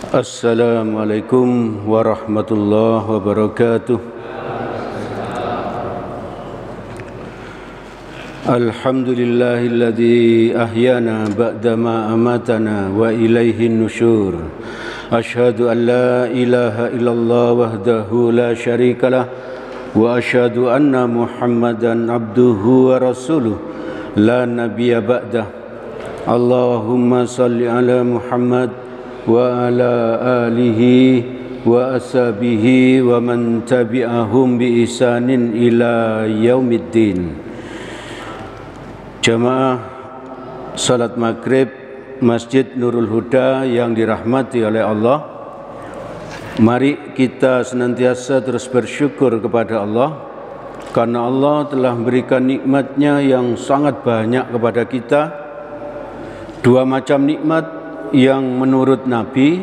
Assalamualaikum warahmatullahi wabarakatuh. Alhamdulillahilladzi ahyana ba'dama amatana wa ilaihin nusyur. Asyhadu an la ilaha illallah wahdahu la syarikalah wa asyhadu anna Muhammadan abduhu wa rasuluh la nabiyya ba'dah. Allahumma salli ala Muhammad wa ala alihi wa ashabihi wa man tabi'ahum bi ihsanin ila yaumiddin. Jamaah salat maghrib Masjid Nurul Huda yang dirahmati oleh Allah, mari kita senantiasa terus bersyukur kepada Allah karena Allah telah memberikan nikmatnya yang sangat banyak kepada kita. Dua macam nikmat yang menurut Nabi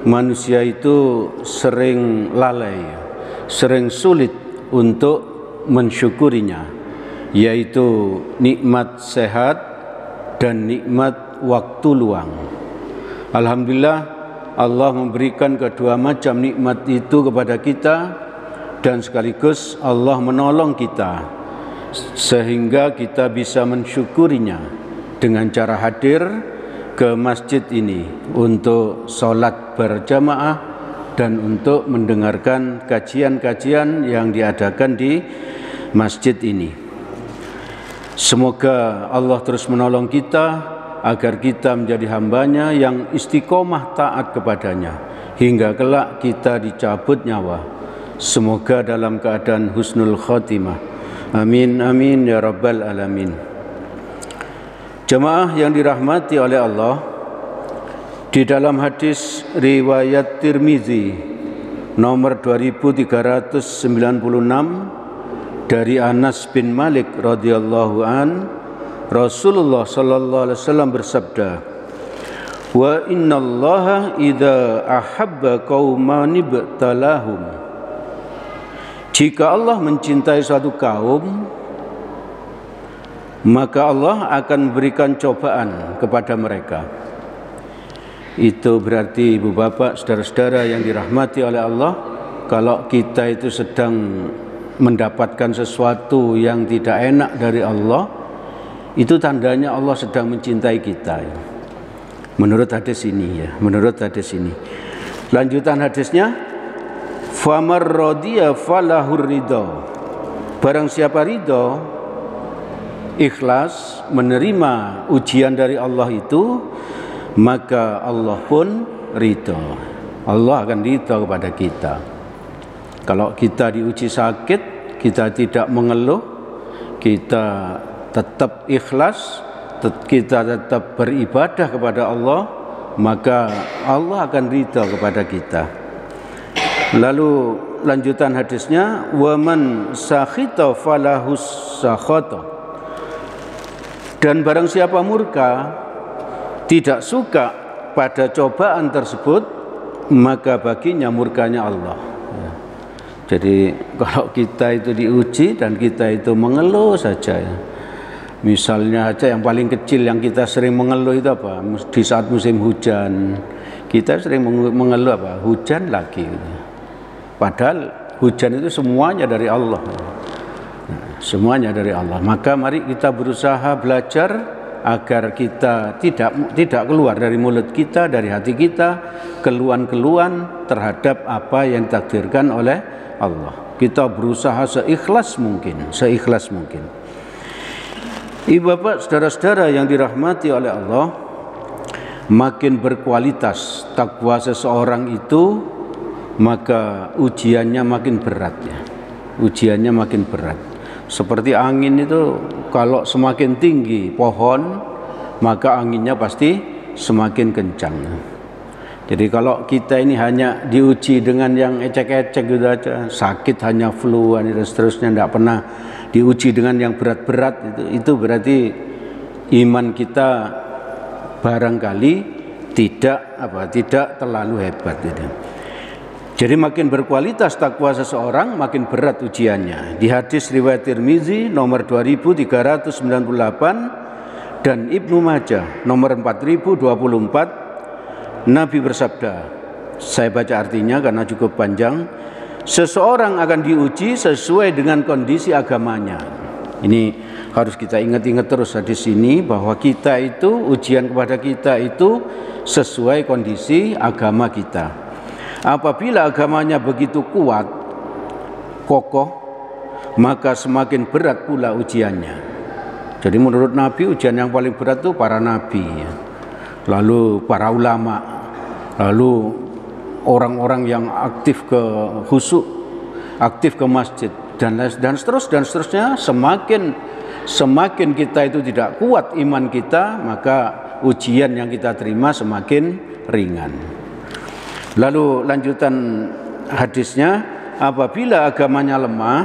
manusia itu sering lalai, sering sulit untuk mensyukurinya, yaitu nikmat sehat dan nikmat waktu luang. Alhamdulillah, Allah memberikan kedua macam nikmat itu kepada kita, dan sekaligus Allah menolong kita sehingga kita bisa mensyukurinya dengan cara hadir ke masjid ini untuk sholat berjamaah dan untuk mendengarkan kajian-kajian yang diadakan di masjid ini. Semoga Allah terus menolong kita agar kita menjadi hambanya yang istiqomah taat kepadanya hingga kelak kita dicabut nyawa. Semoga dalam keadaan husnul khotimah. Amin amin ya rabbal alamin. Jemaah yang dirahmati oleh Allah, di dalam hadis riwayat Tirmizi nomor 2396 dari Anas bin Malik radhiyallahu an, Rasulullah sallallahu alaihi wasallam bersabda, "Wa innallaha idza ahabba qauman ibtalahum." Jika Allah mencintai suatu kaum, maka Allah akan memberikan cobaan kepada mereka. Itu berarti ibu bapak, saudara-saudara yang dirahmati oleh Allah, kalau kita itu sedang mendapatkan sesuatu yang tidak enak dari Allah, itu tandanya Allah sedang mencintai kita. Menurut hadis ini ya, menurut hadis ini. Lanjutan hadisnya, famar radiya falahur ridha. Barang siapa ridha, ikhlas menerima ujian dari Allah itu, maka Allah pun ridha. Allah akan ridha kepada kita. Kalau kita diuji sakit, kita tidak mengeluh, kita tetap ikhlas, kita tetap beribadah kepada Allah, maka Allah akan ridha kepada kita. Lalu lanjutan hadisnya, waman sakhita falahus sakhata. Dan barang siapa murka, tidak suka pada cobaan tersebut, maka baginya murkanya Allah. Jadi kalau kita itu diuji dan kita itu mengeluh saja, misalnya aja yang paling kecil yang kita sering mengeluh itu apa? Di saat musim hujan, kita sering mengeluh apa? Hujan lagi. Padahal hujan itu semuanya dari Allah. Semuanya dari Allah. Maka mari kita berusaha belajar agar kita tidak keluar dari mulut kita, dari hati kita, keluhan-keluhan terhadap apa yang ditakdirkan oleh Allah. Kita berusaha seikhlas mungkin, seikhlas mungkin. Ibu bapak, saudara-saudara yang dirahmati oleh Allah, makin berkualitas takwa seseorang itu, maka ujiannya makin berat ya. Ujiannya makin berat. Seperti angin itu, kalau semakin tinggi pohon, maka anginnya pasti semakin kencang. Jadi kalau kita ini hanya diuji dengan yang ecek-ecek gitu aja, sakit hanya flu dan seterusnya, tidak pernah diuji dengan yang berat-berat, itu berarti iman kita barangkali tidak terlalu hebat gitu. Jadi makin berkualitas takwa seseorang, makin berat ujiannya. Di hadis riwayat Tirmizi nomor 2398 dan Ibnu Majah nomor 4024, Nabi bersabda, Saya baca artinya karena cukup panjang. Seseorang akan diuji sesuai dengan kondisi agamanya. Ini harus kita ingat-ingat terus hadis ini, bahwa kita itu, ujian kepada kita itu sesuai kondisi agama kita. Apabila agamanya begitu kuat, kokoh, maka semakin berat pula ujiannya. Jadi menurut Nabi, ujian yang paling berat itu para nabi, lalu para ulama, lalu orang-orang yang aktif ke khusyuk, aktif ke masjid, dan seterusnya. Semakin kita itu tidak kuat iman kita, maka ujian yang kita terima semakin ringan. Lalu lanjutan hadisnya, apabila agamanya lemah,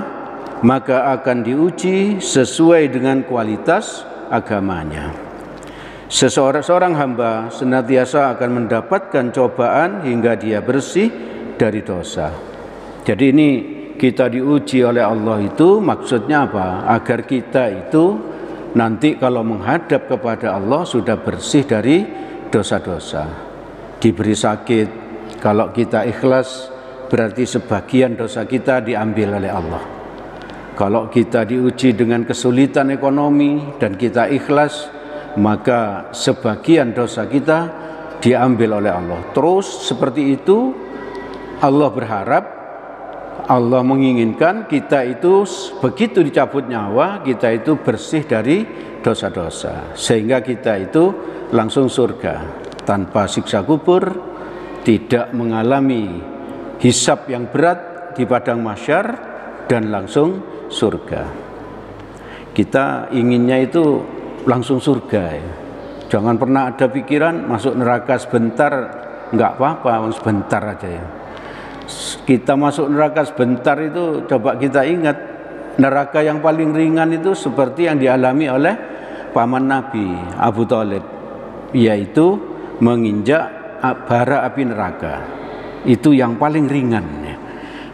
maka akan diuji sesuai dengan kualitas agamanya. Seorang hamba senantiasa akan mendapatkan cobaan hingga dia bersih dari dosa. Jadi ini kita diuji oleh Allah itu maksudnya apa? Agar kita itu nanti kalau menghadap kepada Allah sudah bersih dari dosa-dosa. Diberi sakit, kalau kita ikhlas berarti sebagian dosa kita diambil oleh Allah. Kalau kita diuji dengan kesulitan ekonomi dan kita ikhlas, maka sebagian dosa kita diambil oleh Allah. Terus seperti itu, Allah berharap, Allah menginginkan kita itu begitu dicabut nyawa, kita itu bersih dari dosa-dosa, sehingga kita itu langsung surga tanpa siksa kubur, tidak mengalami hisab yang berat di padang mahsyar, dan langsung surga. Kita inginnya itu langsung surga ya. Jangan pernah ada pikiran masuk neraka sebentar, enggak apa-apa, sebentar aja ya. Kita masuk neraka sebentar itu, coba kita ingat, neraka yang paling ringan itu seperti yang dialami oleh paman Nabi Abu Thalib, yaitu menginjak bara api neraka. Itu yang paling ringan ya.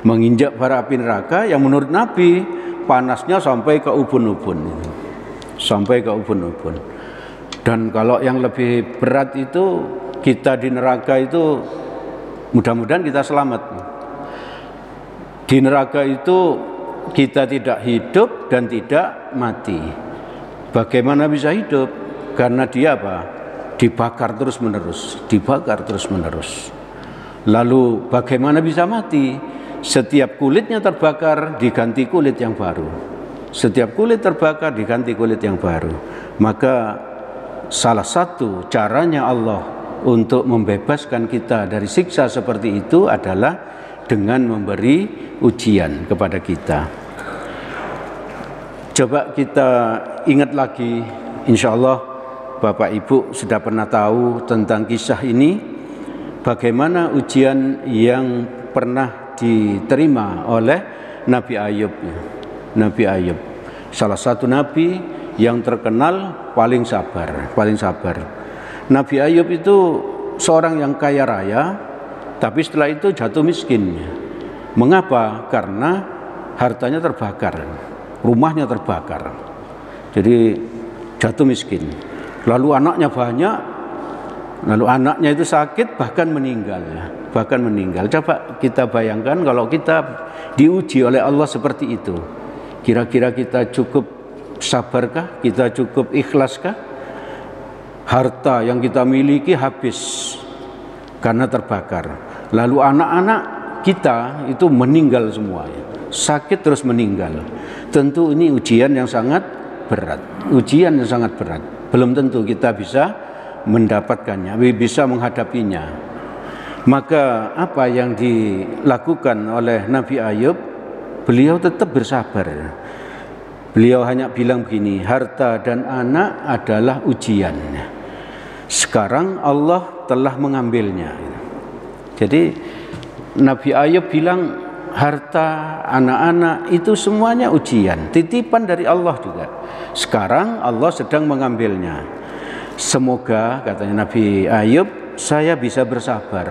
Menginjak bara api neraka yang menurut Nabi panasnya sampai ke ubun-ubun, sampai ke ubun-ubun. Dan kalau yang lebih berat itu, kita di neraka itu, mudah-mudahan kita selamat. Di neraka itu kita tidak hidup dan tidak mati. Bagaimana bisa hidup? Karena dia apa? Dibakar terus-menerus, dibakar terus-menerus. Lalu bagaimana bisa mati? Setiap kulitnya terbakar diganti kulit yang baru. Setiap kulit terbakar diganti kulit yang baru. Maka salah satu caranya Allah untuk membebaskan kita dari siksa seperti itu adalah dengan memberi ujian kepada kita. Coba kita ingat lagi, insya Allah Bapak Ibu sudah pernah tahu tentang kisah ini, bagaimana ujian yang pernah diterima oleh Nabi Ayub. Nabi Ayub, salah satu nabi yang terkenal paling sabar, paling sabar. Nabi Ayub itu seorang yang kaya raya, tapi setelah itu jatuh miskin. Mengapa? Karena hartanya terbakar, rumahnya terbakar, jadi jatuh miskin. Lalu anaknya banyak, lalu anaknya itu sakit, bahkan meninggal. Bahkan meninggal. Coba kita bayangkan kalau kita diuji oleh Allah seperti itu, kira-kira kita cukup sabarkah? Kita cukup ikhlaskah? Harta yang kita miliki habis karena terbakar. Lalu anak-anak kita itu meninggal semua, sakit terus meninggal. Tentu ini ujian yang sangat berat, ujian yang sangat berat. Belum tentu kita bisa mendapatkannya, bisa menghadapinya. Maka apa yang dilakukan oleh Nabi Ayub? Beliau tetap bersabar. Beliau hanya bilang begini, harta dan anak adalah ujian. Sekarang Allah telah mengambilnya. Jadi Nabi Ayub bilang harta, anak-anak itu semuanya ujian, titipan dari Allah juga. Sekarang Allah sedang mengambilnya. Semoga, katanya Nabi Ayub, saya bisa bersabar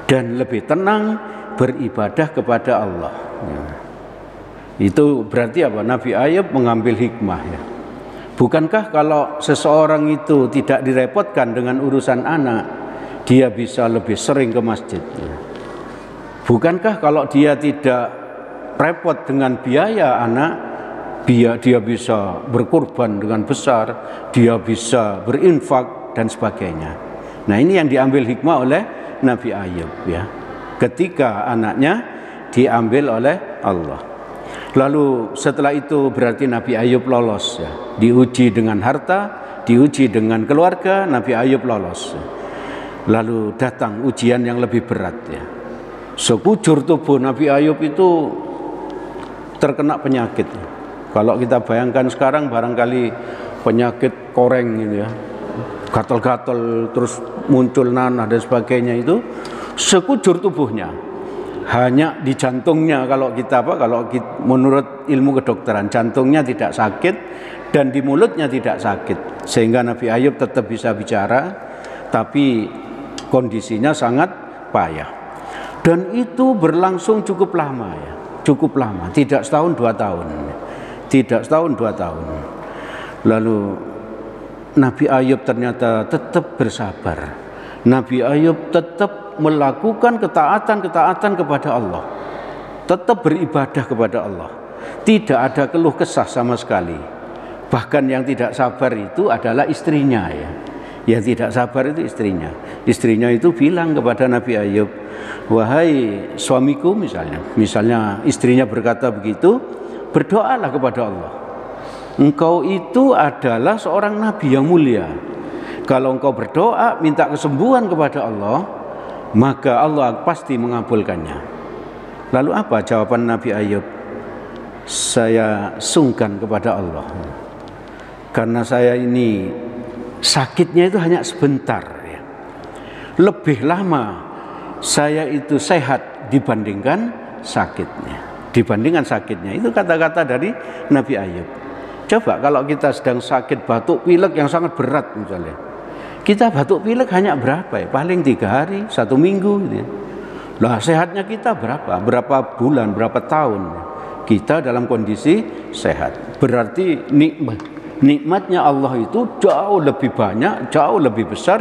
dan lebih tenang beribadah kepada Allah. Itu berarti apa? Nabi Ayub mengambil hikmah ya. Bukankah kalau seseorang itu tidak direpotkan dengan urusan anak, dia bisa lebih sering ke masjid. Bukankah kalau dia tidak repot dengan biaya anak, dia bisa berkorban dengan besar, dia bisa berinfak dan sebagainya. Nah, ini yang diambil hikmah oleh Nabi Ayub ya. Ketika anaknya diambil oleh Allah. Lalu setelah itu berarti Nabi Ayub lolos ya. Diuji dengan harta, diuji dengan keluarga, Nabi Ayub lolos. Lalu datang ujian yang lebih berat ya. Sekujur tubuh Nabi Ayub itu terkena penyakit. Kalau kita bayangkan sekarang barangkali penyakit koreng gitu ya, gatal-gatal terus muncul nanah dan sebagainya, itu sekujur tubuhnya. Hanya di jantungnya kalau menurut ilmu kedokteran, jantungnya tidak sakit dan di mulutnya tidak sakit, sehingga Nabi Ayub tetap bisa bicara, tapi kondisinya sangat payah. Dan itu berlangsung cukup lama ya, cukup lama, tidak setahun 2 tahun, tidak setahun 2 tahun. Lalu Nabi Ayub ternyata tetap bersabar. Nabi Ayub tetap melakukan ketaatan kepada Allah, tetap beribadah kepada Allah, tidak ada keluh kesah sama sekali. Bahkan yang tidak sabar itu adalah istrinya ya. Yang tidak sabar itu istrinya. Istrinya itu bilang kepada Nabi Ayub, wahai suamiku, misalnya istrinya berkata begitu, berdoalah kepada Allah. Engkau itu adalah seorang nabi yang mulia. Kalau engkau berdoa minta kesembuhan kepada Allah, maka Allah pasti mengabulkannya. Lalu apa jawaban Nabi Ayub? Saya sungkan kepada Allah, karena saya ini sakitnya itu hanya sebentar ya. Lebih lama saya itu sehat dibandingkan sakitnya. Itu kata-kata dari Nabi Ayub. Coba kalau kita sedang sakit batuk pilek yang sangat berat misalnya, kita batuk pilek hanya berapa ya? Paling 3 hari, 1 minggu gitu ya. Lah sehatnya kita berapa bulan, berapa tahun kita dalam kondisi sehat. Berarti nikmatnya Allah itu jauh lebih banyak, jauh lebih besar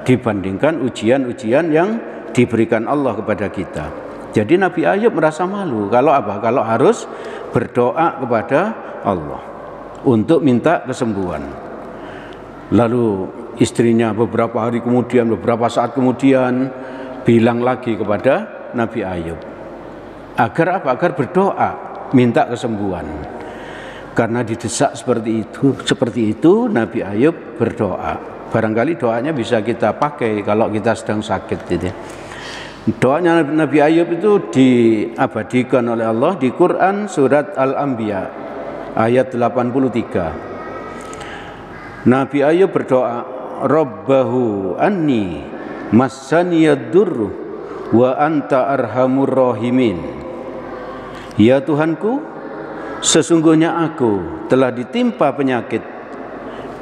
dibandingkan ujian-ujian yang diberikan Allah kepada kita. Jadi Nabi Ayub merasa malu kalau harus berdoa kepada Allah untuk minta kesembuhan. Lalu istrinya beberapa saat kemudian bilang lagi kepada Nabi Ayub agar berdoa minta kesembuhan. Karena didesak seperti itu Nabi Ayub berdoa. Barangkali doanya bisa kita pakai kalau kita sedang sakit gitu. Doanya Nabi Ayub itu diabadikan oleh Allah di Quran surat Al-Anbiya ayat 83. Nabi Ayub berdoa, Rabbahu anni massaniyad durru wa anta arhamur rahimin. Ya Tuhanku, sesungguhnya aku telah ditimpa penyakit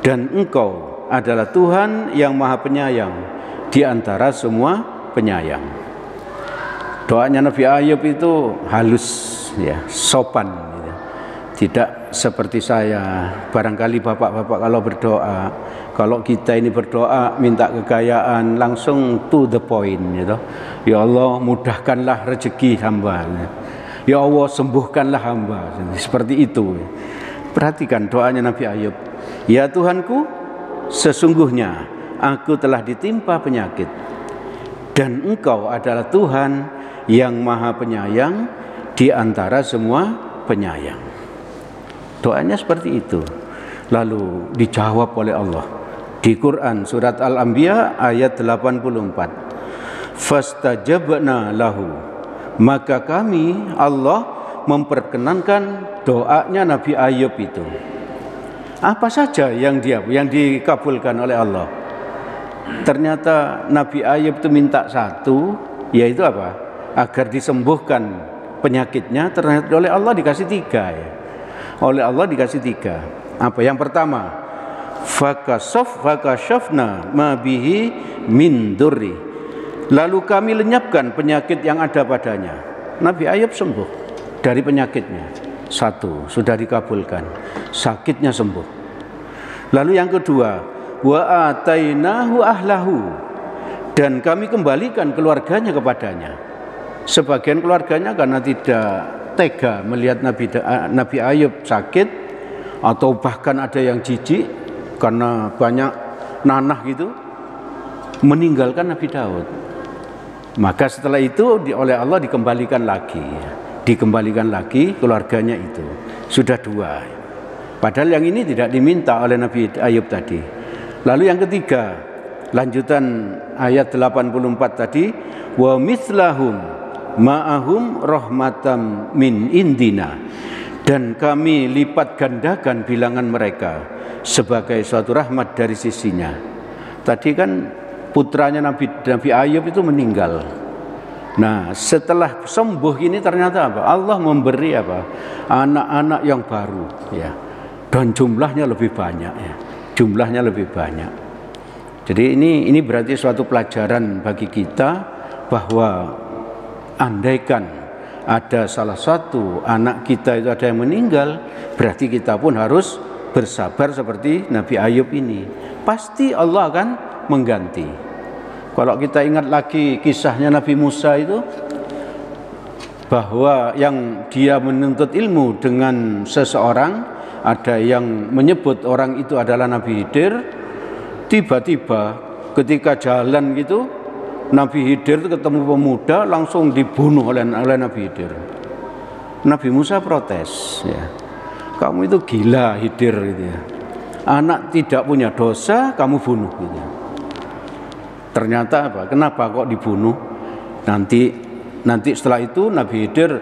dan Engkau adalah Tuhan yang Maha Penyayang di antara semua penyayang. Doanya Nabi Ayub itu halus ya, sopan gitu. Tidak seperti saya. Barangkali bapak-bapak kalau berdoa, kalau kita ini berdoa minta kekayaan langsung to the point gitu. Ya Allah, mudahkanlah rezeki hamba. Ya Allah, sembuhkanlah hamba. Seperti itu. Perhatikan doanya Nabi Ayub. Ya Tuhanku, sesungguhnya aku telah ditimpa penyakit dan Engkau adalah Tuhan yang Maha Penyayang di antara semua penyayang. Doanya seperti itu. Lalu dijawab oleh Allah di Quran surat Al-Anbiya ayat 84. Fastajabna lahu, maka kami Allah memperkenankan doanya Nabi Ayub itu. Apa saja yang dikabulkan oleh Allah? Ternyata Nabi Ayub itu minta satu, yaitu apa? Agar disembuhkan penyakitnya. Ternyata oleh Allah dikasih 3 ya. Oleh Allah dikasih 3. Apa? Yang pertama, fakashafna ma bihi min durri. Lalu kami lenyapkan penyakit yang ada padanya. Nabi Ayub sembuh dari penyakitnya. 1 sudah dikabulkan, sakitnya sembuh. Lalu yang kedua, wa atainahu ahlahu, dan kami kembalikan keluarganya kepadanya. Sebagian keluarganya karena tidak tega melihat Nabi Ayub sakit, atau bahkan ada yang jijik karena banyak nanah gitu, meninggalkan Nabi Daud. Maka setelah itu oleh Allah dikembalikan lagi keluarganya itu. Sudah 2. Padahal yang ini tidak diminta oleh Nabi Ayub tadi. Lalu yang ketiga, lanjutan ayat 84 tadi, wa mithlahum ma'ahum rahmatam min indina, dan kami lipat gandakan bilangan mereka sebagai suatu rahmat dari sisinya. Tadi kan putranya Nabi Ayub itu meninggal. Nah, setelah sembuh ini ternyata apa? Allah memberi apa? Anak-anak yang baru, ya. Dan jumlahnya lebih banyak, ya. Jumlahnya lebih banyak. Jadi ini berarti suatu pelajaran bagi kita bahwa andaikan ada salah satu anak kita itu ada yang meninggal, berarti kita pun harus bersabar seperti Nabi Ayub ini. Pasti Allah akan mengganti. Kalau kita ingat lagi kisahnya Nabi Musa itu, bahwa yang dia menuntut ilmu dengan seseorang, ada yang menyebut orang itu adalah Nabi Khidir. Tiba-tiba ketika jalan gitu, Nabi Khidir itu ketemu pemuda, langsung dibunuh oleh Nabi Khidir. Nabi Musa protes, ya, kamu itu gila Khidir gitu ya. Anak tidak punya dosa kamu bunuh gitu. Ternyata apa? Kenapa kok dibunuh? Nanti setelah itu Nabi Khidir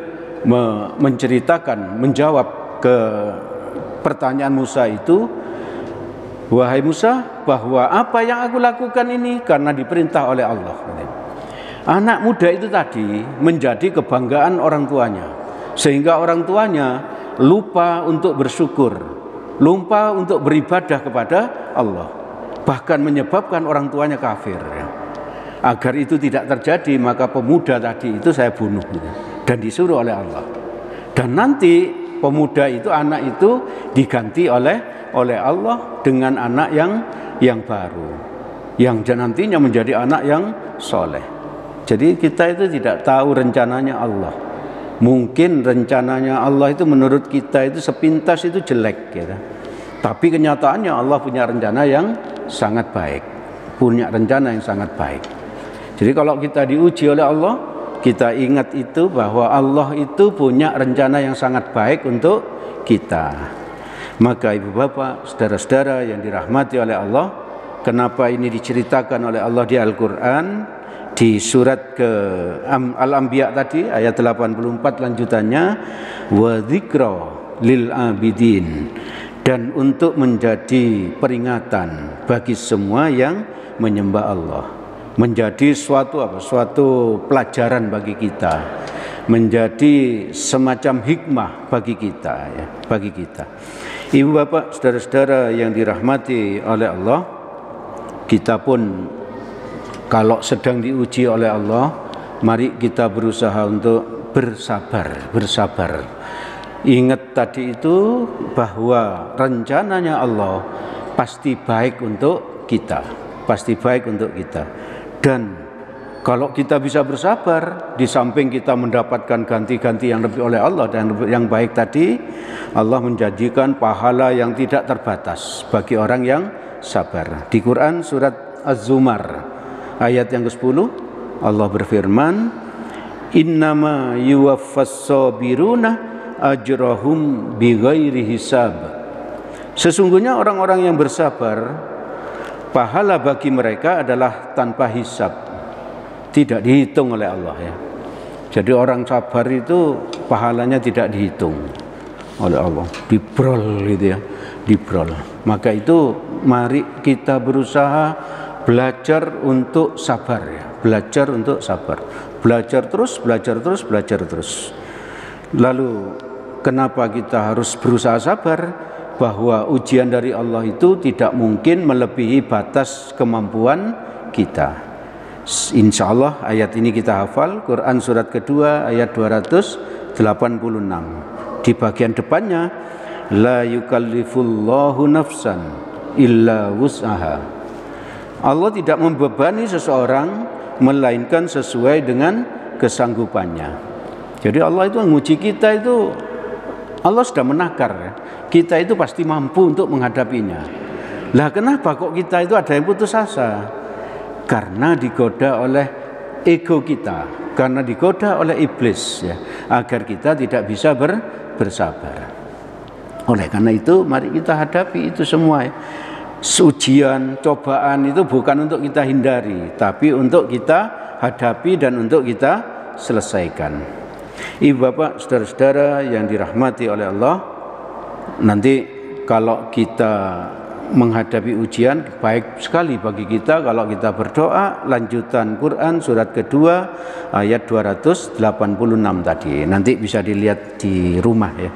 menjawab ke pertanyaan Musa itu, wahai Musa, bahwa apa yang aku lakukan ini karena diperintah oleh Allah. Anak muda itu tadi menjadi kebanggaan orang tuanya, sehingga orang tuanya lupa untuk bersyukur, lupa untuk beribadah kepada Allah, bahkan menyebabkan orang tuanya kafir. Agar itu tidak terjadi, maka pemuda tadi itu saya bunuh dan disuruh oleh Allah. Dan nanti pemuda itu, anak itu diganti oleh Allah dengan anak yang baru, yang nantinya menjadi anak yang soleh. Jadi kita itu tidak tahu rencananya Allah. Mungkin rencananya Allah itu menurut kita itu sepintas itu jelek gitu. Tapi kenyataannya Allah punya rencana yang sangat baik, punya rencana yang sangat baik. Jadi kalau kita diuji oleh Allah, kita ingat itu bahwa Allah itu punya rencana yang sangat baik untuk kita. Maka ibu bapak, saudara-saudara yang dirahmati oleh Allah, kenapa ini diceritakan oleh Allah di Al-Quran, di surat ke Al-Anbiya tadi ayat 84 lanjutannya, wa dzikra lil abidin, dan untuk menjadi peringatan bagi semua yang menyembah Allah, menjadi suatu pelajaran bagi kita, menjadi semacam hikmah bagi kita, ya, bagi kita. Ibu bapak, saudara-saudara yang dirahmati oleh Allah, kita pun kalau sedang diuji oleh Allah, mari kita berusaha untuk bersabar. Ingat tadi itu bahwa rencananya Allah pasti baik untuk kita, pasti baik untuk kita. Dan kalau kita bisa bersabar, di samping kita mendapatkan ganti-ganti yang lebih oleh Allah dan yang baik tadi, Allah menjanjikan pahala yang tidak terbatas bagi orang yang sabar. Di Quran surat Az-Zumar ayat yang ke-10, Allah berfirman, innama yuwaffas sabiruna ajrahum bighairi hisab. Sesungguhnya orang-orang yang bersabar, pahala bagi mereka adalah tanpa hisab, tidak dihitung oleh Allah, ya. Jadi orang sabar itu pahalanya tidak dihitung oleh Allah, dibrol gitu ya, dibrol. Maka itu mari kita berusaha belajar untuk sabar, ya. Belajar untuk sabar, belajar terus. Lalu kenapa kita harus berusaha sabar? Bahwa ujian dari Allah itu tidak mungkin melebihi batas kemampuan kita. Insya Allah ayat ini kita hafal, Quran surat kedua ayat 286. Di bagian depannya, la yukallifullahu nafsan illa wus'aha. Allah tidak membebani seseorang melainkan sesuai dengan kesanggupannya. Jadi Allah itu menguji kita itu, Allah sudah menakar kita itu pasti mampu untuk menghadapinya. Lah kenapa kok kita itu ada yang putus asa? Karena digoda oleh ego kita, karena digoda oleh iblis ya, agar kita tidak bisa bersabar. Oleh karena itu mari kita hadapi itu semua ya. Ujian, cobaan itu bukan untuk kita hindari, tapi untuk kita hadapi dan untuk kita selesaikan. Ibu bapak, saudara-saudara yang dirahmati oleh Allah, nanti kalau kita menghadapi ujian, baik sekali bagi kita kalau kita berdoa lanjutan Quran surat kedua ayat 286 tadi. Nanti bisa dilihat di rumah ya.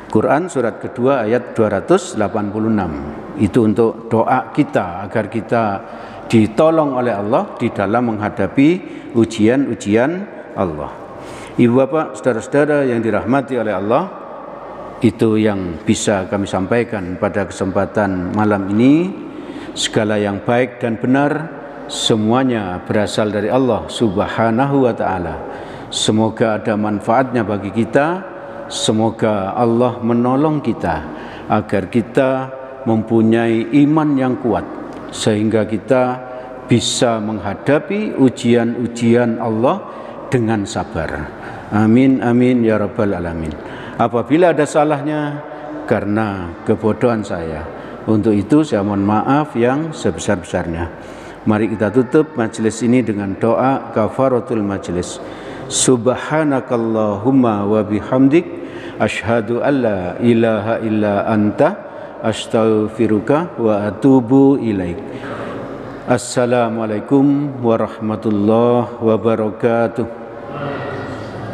Quran surat kedua ayat 286 itu untuk doa kita agar kita ditolong oleh Allah di dalam menghadapi ujian-ujian Allah. Ibu bapak, saudara-saudara yang dirahmati oleh Allah, itu yang bisa kami sampaikan pada kesempatan malam ini. Segala yang baik dan benar semuanya berasal dari Allah Subhanahu wa ta'ala. Semoga ada manfaatnya bagi kita. Semoga Allah menolong kita agar kita mempunyai iman yang kuat sehingga kita bisa menghadapi ujian-ujian Allah dengan sabar. Amin amin ya rabbal alamin. Apabila ada salahnya karena kebodohan saya, untuk itu saya mohon maaf yang sebesar-besarnya. Mari kita tutup majelis ini dengan doa kafaratul majelis. Subhanakallahumma wa bihamdik asyhadu an la ilaha illa anta astaghfiruka wa atubu ilaik. Assalamualaikum warahmatullahi wabarakatuh.